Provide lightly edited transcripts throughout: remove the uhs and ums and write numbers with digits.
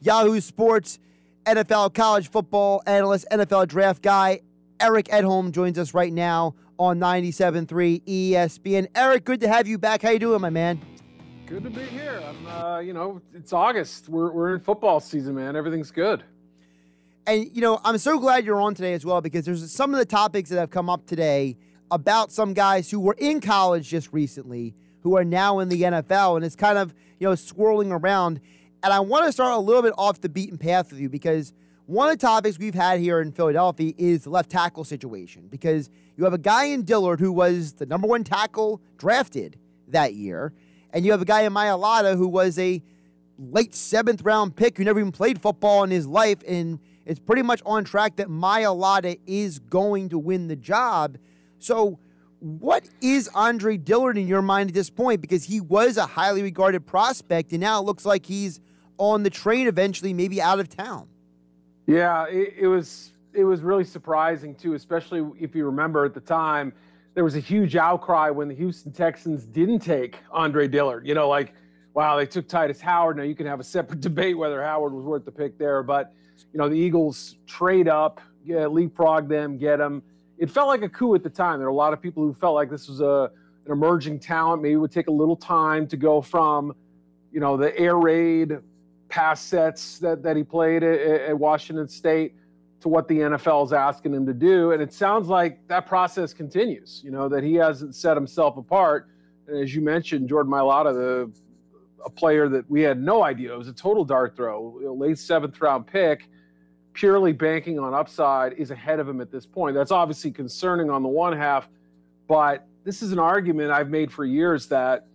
Yahoo Sports NFL college football analyst, NFL draft guy, Eric Edholm joins us right now on 97.3 ESPN. Eric, good to have you back. How you doing, my man? Good to be here. It's August. We're in football season, man. Everything's good. And, I'm so glad you're on today as well, because there's some of the topics that have come up today about some guys who were in college just recently who are now in the NFL, and it's kind of, swirling around. And I want to start a little bit off the beaten path with you, because one of the topics we've had here in Philadelphia is the left tackle situation, because you have a guy in Dillard who was the number one tackle drafted that year, and you have a guy in Mailata who was a late 7th round pick who never even played football in his life, and it's pretty much on track that Mailata is going to win the job. So what is Andre Dillard in your mind at this point? Because he was a highly regarded prospect, and now it looks like he's on the train eventually, maybe out of town. Yeah, it was really surprising, too, especially if you remember at the time, there was a huge outcry when the Houston Texans didn't take Andre Dillard. Wow, they took Titus Howard. Now, you can have a separate debate whether Howard was worth the pick there, but the Eagles trade up, leapfrog them, get him. It felt like a coup at the time. There were a lot of people who felt like this was an emerging talent. Maybe it would take a little time to go from, the air raid pass sets that he played at Washington State to what the NFL is asking him to do. And it sounds like that process continues, that he hasn't set himself apart. And as you mentioned, Jordan Mailata, a player that we had no idea. It was a total dart throw, late 7th round pick, purely banking on upside, is ahead of him at this point. That's obviously concerning on the one half, but this is an argument I've made for years that,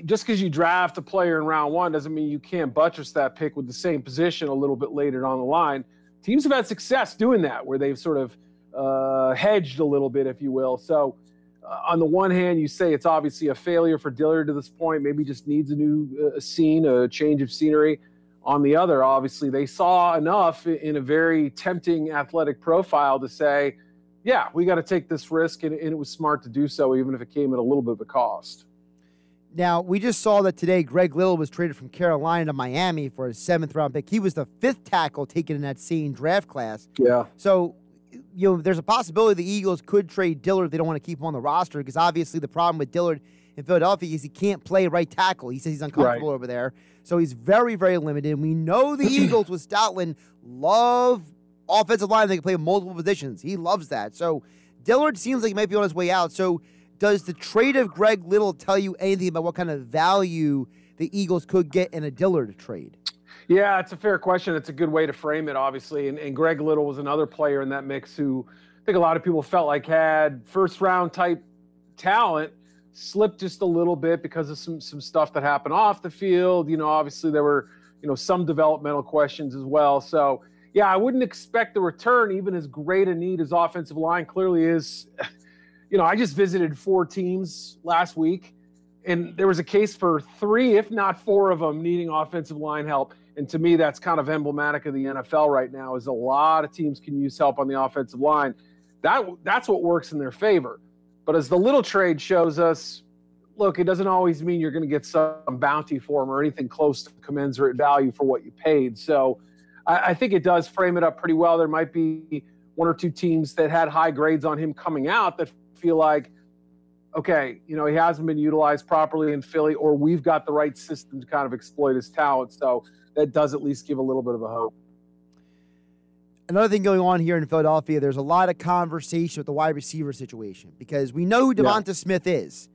just because you draft a player in round one doesn't mean you can't buttress that pick with the same position a little bit later down the line. Teams have had success doing that, where they've sort of hedged a little bit, if you will. So on the one hand, you say it's obviously a failure for Dillard to this point, maybe just needs a new scene, a change of scenery. On the other, obviously, they saw enough in a very tempting athletic profile to say, yeah, we got to take this risk, and it was smart to do so, even if it came at a little bit of a cost. Now, we just saw that today Greg Little was traded from Carolina to Miami for a 7th round pick. He was the 5th tackle taken in that same draft class. Yeah. So, there's a possibility the Eagles could trade Dillard if they don't want to keep him on the roster, because obviously the problem with Dillard in Philadelphia is he can't play right tackle. He says he's uncomfortable over there. So he's very, very limited. We know the Eagles with Stoutland love offensive line. They can play multiple positions. He loves that. So Dillard seems like he might be on his way out. So does the trade of Greg Little tell you anything about what kind of value the Eagles could get in a Dillard trade? Yeah, it's a fair question. It's a good way to frame it, obviously. And Greg Little was another player in that mix who I think a lot of people felt like had first-round type talent, slipped just a little bit because of some stuff that happened off the field. Obviously there were, some developmental questions as well. So, yeah, I wouldn't expect the return, even as great a need as offensive line clearly is. I just visited 4 teams last week, and there was a case for 3, if not 4 of them needing offensive line help. And to me, that's kind of emblematic of the NFL right now, is a lot of teams can use help on the offensive line. That's what works in their favor. But as the Little trade shows us, look, it doesn't always mean you're going to get some bounty for him or anything close to commensurate value for what you paid. So I think it does frame it up pretty well. There might be 1 or 2 teams that had high grades on him coming out that feel like, okay, he hasn't been utilized properly in Philly, or we've got the right system to kind of exploit his talent. So that does at least give a little bit of a hope. Another thing going on here in Philadelphia, there's a lot of conversation with the wide receiver situation, because we know who Devonta Smith is.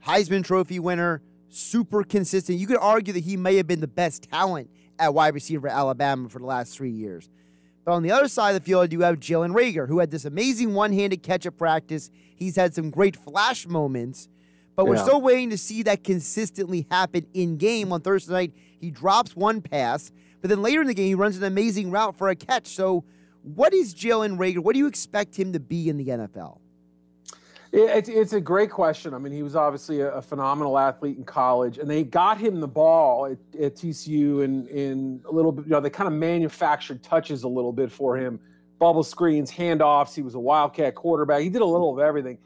Heisman Trophy winner, super consistent. You could argue that he may have been the best talent at wide receiver at Alabama for the last 3 years. But on the other side of the field, you have Jalen Reagor, who had this amazing one-handed catch at practice. He's had some great flash moments, but we're still waiting to see that consistently happen in game. On Thursday night, he drops one pass, but then later in the game, he runs an amazing route for a catch. So what is Jalen Reagor? What do you expect him to be in the NFL? It's a great question. I mean, he was obviously a phenomenal athlete in college, and they got him the ball at TCU in a little bit, they kind of manufactured touches a little bit for him. Bubble screens, handoffs. He was a wildcat quarterback. He did a little of everything.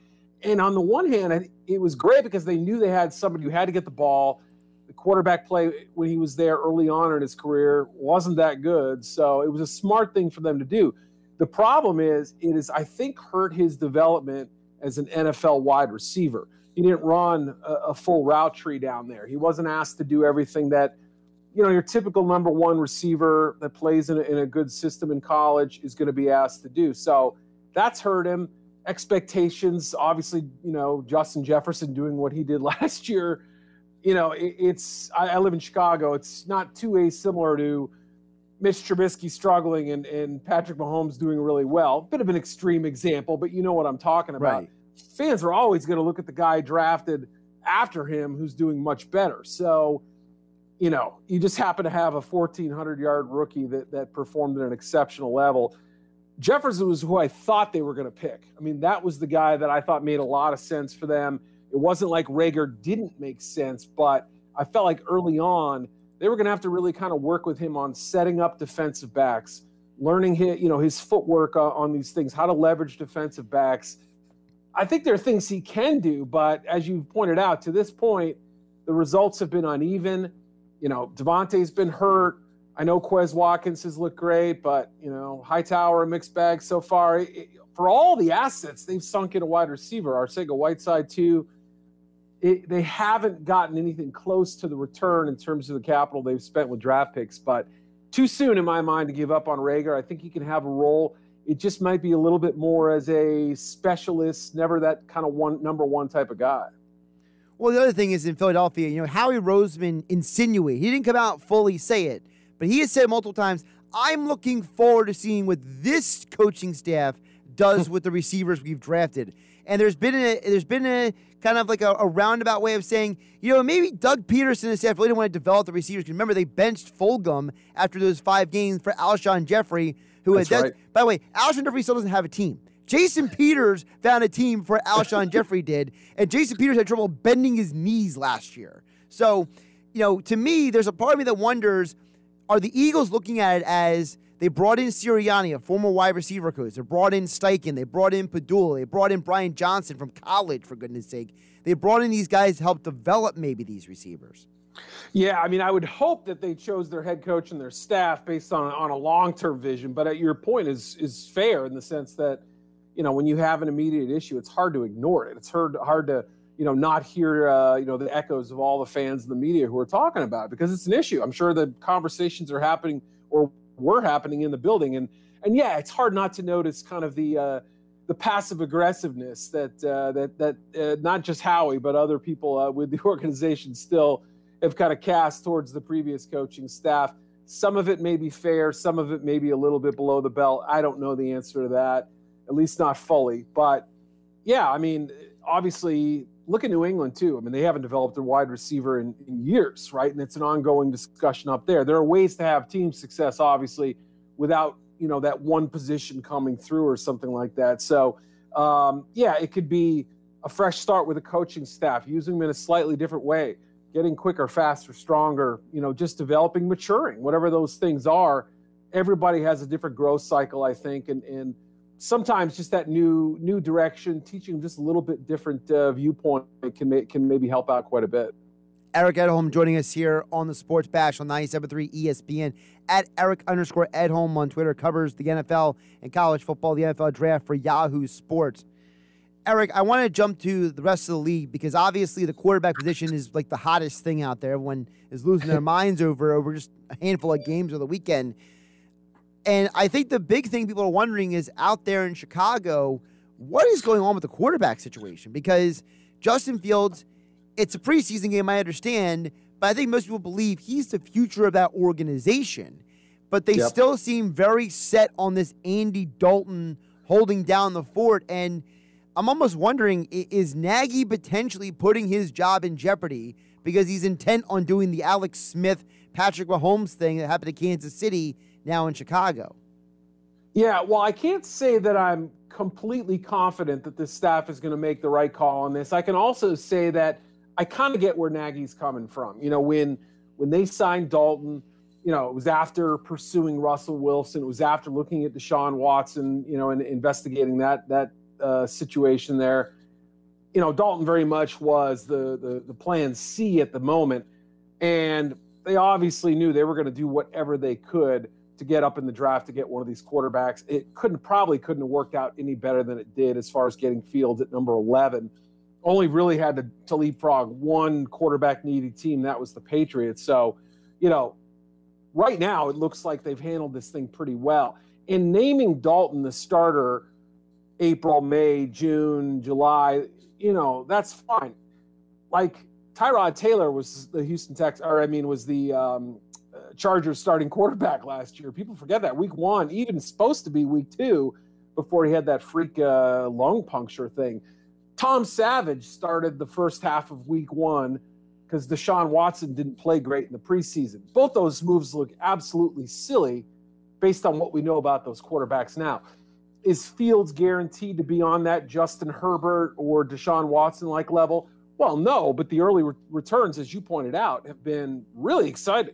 And on the one hand, it was great because they knew they had somebody who had to get the ball. The quarterback play when he was there early on in his career wasn't that good. So it was a smart thing for them to do. The problem is, I think, hurt his development as an NFL wide receiver. He didn't run a full route tree down there. He wasn't asked to do everything that, your typical number one receiver that plays in a good system in college is going to be asked to do. So that's hurt him. Expectations, obviously, Justin Jefferson doing what he did last year. I live in Chicago. It's not too asimilar to Mitch Trubisky struggling and Patrick Mahomes doing really well. Bit of an extreme example, but you know what I'm talking about. Right. Fans are always going to look at the guy drafted after him who's doing much better. So, you just happen to have a 1,400-yard rookie that performed at an exceptional level. Jefferson was who I thought they were going to pick. I mean, that was the guy that I thought made a lot of sense for them. It wasn't like Reagor didn't make sense, but I felt like early on they were going to have to really kind of work with him on setting up defensive backs, learning his footwork on these things, how to leverage defensive backs. I think there are things he can do, but as you pointed out, to this point, the results have been uneven. Devontae's been hurt. I know Quez Watkins has looked great, but, Hightower, a mixed bag so far. For all the assets, they've sunk in a wide receiver. Arcega-Whiteside, too. They haven't gotten anything close to the return in terms of the capital they've spent with draft picks, but too soon in my mind to give up on Reagor. I think he can have a role. It just might be a little bit more as a specialist, never that kind of number one type of guy. Well, the other thing is in Philadelphia, Howie Roseman insinuated, he didn't come out fully say it, but he has said multiple times, I'm looking forward to seeing what this coaching staff does with the receivers we've drafted. And there's been a kind of like a roundabout way of saying, maybe Doug Peterson and staff really didn't want to develop the receivers. Because remember, they benched Fulgham after those 5 games for Alshon Jeffrey, who That's right. By the way, Alshon Jeffrey still doesn't have a team. Jason Peters found a team for Alshon Jeffrey did, and Jason Peters had trouble bending his knees last year. So, to me, there's a part of me that wonders, are the Eagles looking at it as they brought in Sirianni, a former wide receiver coach. They brought in Steichen. They brought in Padula. They brought in Brian Johnson from college, for goodness sake. They brought in these guys to help develop maybe these receivers. Yeah, I mean, I would hope that they chose their head coach and their staff based on a long-term vision. But your point is fair in the sense that, when you have an immediate issue, it's hard to ignore it. It's hard to not hear the echoes of all the fans and the media who are talking about it because it's an issue. I'm sure the conversations are happening or were happening in the building, and yeah, it's hard not to notice kind of the passive aggressiveness that not just Howie but other people with the organization still have kind of cast towards the previous coaching staff. Some of it may be fair, some of it may be a little bit below the belt. I don't know the answer to that, at least not fully. But yeah, I mean, obviously, look at New England too. I mean, they haven't developed a wide receiver in years, right? And it's an ongoing discussion up there. There are ways to have team success, obviously, without that one position coming through or something like that. So yeah, it could be a fresh start with a coaching staff, using them in a slightly different way, getting quicker, faster, stronger, just developing, maturing, whatever those things are. Everybody has a different growth cycle, I think, and sometimes just that new direction, teaching them just a little bit different viewpoint can maybe help out quite a bit. Eric Edholm joining us here on the Sports Bash on 97.3 ESPN. At Eric_Edholm on Twitter, covers the NFL and college football, the NFL draft for Yahoo Sports. Eric, I want to jump to the rest of the league because obviously the quarterback position is like the hottest thing out there. Everyone is losing their minds over just a handful of games over the weekend. And I think the big thing people are wondering is out there in Chicago, what is going on with the quarterback situation? Because Justin Fields, it's a preseason game, I understand, but I think most people believe he's the future of that organization. But they still seem very set on this Andy Dalton holding down the fort. And I'm almost wondering, is Nagy potentially putting his job in jeopardy because he's intent on doing the Alex Smith, Patrick Mahomes thing that happened to Kansas City now in Chicago? Yeah, well, I can't say that I'm completely confident that this staff is going to make the right call on this. I can also say that I kind of get where Nagy's coming from. When they signed Dalton, it was after pursuing Russell Wilson. It was after looking at Deshaun Watson, and investigating that situation there. Dalton very much was the plan C at the moment. And they obviously knew they were going to do whatever they could to get up in the draft to get one of these quarterbacks. It probably couldn't have worked out any better than it did as far as getting Fields at number 11. Only really had to leapfrog one quarterback needy team. That was the Patriots. So, right now it looks like they've handled this thing pretty well. In naming Dalton the starter April, May, June, July, that's fine. Like Tyrod Taylor was the was the Chargers starting quarterback last year. People forget that week 1, even supposed to be week 2 before he had that freak lung puncture thing. Tom Savage started the first half of week 1 because Deshaun Watson didn't play great in the preseason. Both those moves look absolutely silly based on what we know about those quarterbacks now. Is Fields guaranteed to be on that Justin Herbert or Deshaun Watson-like level? Well, no, but the early returns, as you pointed out, have been really exciting.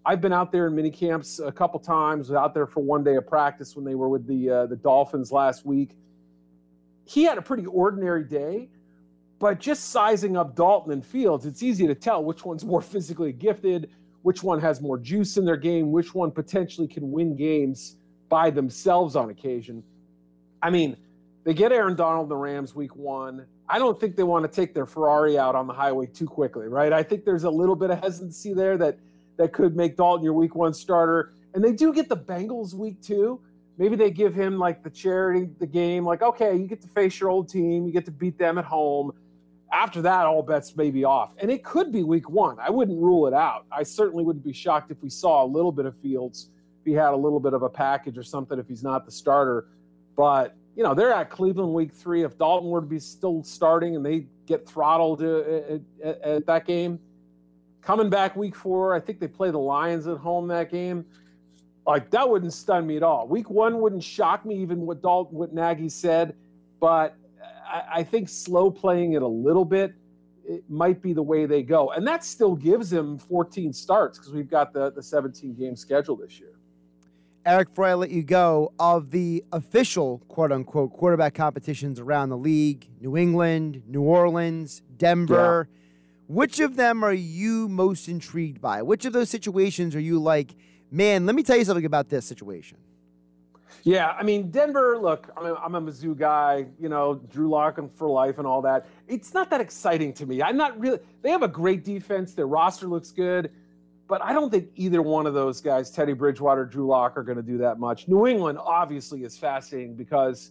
I've been out there in mini camps a couple times, out there for one day of practice when they were with the Dolphins last week. He had a pretty ordinary day, but just sizing up Dalton and Fields, it's easy to tell which one's more physically gifted, which one has more juice in their game, which one potentially can win games by themselves on occasion. I mean, they get Aaron Donald and the Rams week 1. I don't think they want to take their Ferrari out on the highway too quickly, right? I think there's a little bit of hesitancy there that could make Dalton your week 1 starter. And they do get the Bengals week 2. Maybe they give him like the game, like, okay, you get to face your old team. You get to beat them at home. After that, all bets may be off. And it could be week 1. I wouldn't rule it out. I certainly wouldn't be shocked if we saw a little bit of Fields, if he had a little bit of a package or something, if he's not the starter. But, they're at Cleveland week 3. If Dalton were to be still starting and they get throttled at that game, coming back week 4, I think they play the Lions at home that game. Like, that wouldn't stun me at all. Week 1 wouldn't shock me, even what Nagy said. But I think slow playing it a little bit, it might be the way they go. And that still gives him 14 starts because we've got the 17-game schedule this year. Eric, before I let you go, of the official, quote-unquote, quarterback competitions around the league, New England, New Orleans, Denver, which of them are you most intrigued by? Which of those situations are you like, man, let me tell you something about this situation? Yeah, I mean, Denver, look, I'm a Mizzou guy, Drew Lock for life and all that. It's not that exciting to me. I'm not really – they have a great defense. Their roster looks good. But I don't think either one of those guys, Teddy Bridgewater, Drew Lock, are going to do that much. New England obviously is fascinating because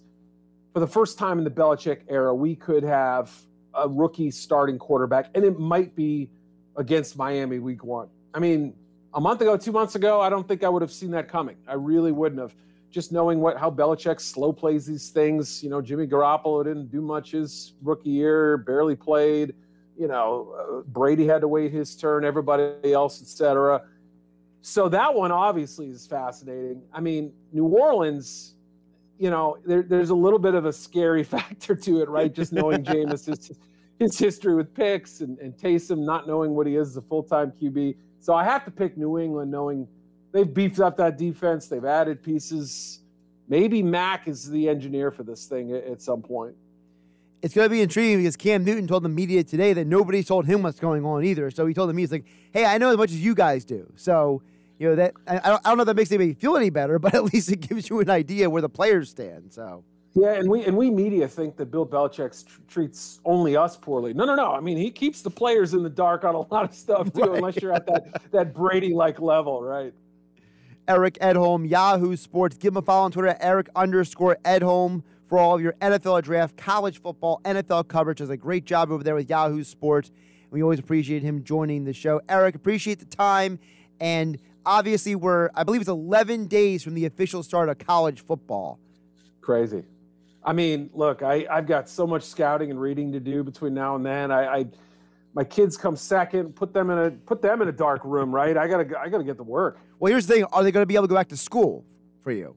for the first time in the Belichick era, we could have a rookie starting quarterback, and it might be against Miami week 1. I mean, a month ago, 2 months ago, I don't think I would have seen that coming. I really wouldn't have. Just knowing how Belichick slow plays these things. Jimmy Garoppolo didn't do much his rookie year, barely played. Brady had to wait his turn, everybody else, etc. So that one obviously is fascinating. I mean, New Orleans, there's a little bit of a scary factor to it, right? Just knowing Jameis, his history with picks and Taysom not knowing what he is as a full-time QB. So I have to pick New England knowing they've beefed up that defense. They've added pieces. Maybe Mac is the engineer for this thing at some point. It's going to be intriguing because Cam Newton told the media today that nobody told him what's going on either. So he told the media, he's like, hey, I know as much as you guys do. So, that I don't know if that makes anybody feel any better, but at least it gives you an idea where the players stand. So. Yeah, and we media think that Bill Belichick treats only us poorly. No. I mean, he keeps the players in the dark on a lot of stuff, too, right. Unless you're at that Brady-like level, right? Eric Edholm, Yahoo Sports. Give him a follow on Twitter at Eric_Edholm. For all of your NFL draft, college football, NFL coverage. Does a great job over there with Yahoo Sports. We always appreciate him joining the show. Eric, appreciate the time. And obviously I believe it's 11 days from the official start of college football. Crazy. I mean, look, I've got so much scouting and reading to do between now and then. My kids come second. Put them in a dark room, right? I gotta get to work. Well, here's the thing: are they going to be able to go back to school for you?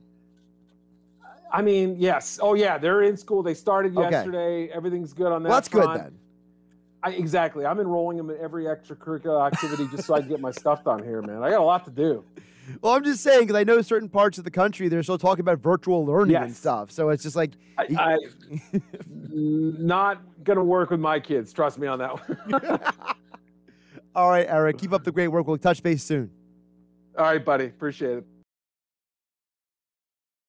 I mean, yes. Oh, yeah, they're in school. They started yesterday. Everything's good on that That's front. Good then. Exactly. I'm enrolling them in every extracurricular activity just so I can get my stuff done here, man. I got a lot to do. Well, I'm just saying because I know certain parts of the country, they're still talking about virtual learning and stuff. So it's just like. I not going to work with my kids. Trust me on that one. All right, Eric. Keep up the great work. We'll touch base soon. All right, buddy. Appreciate it.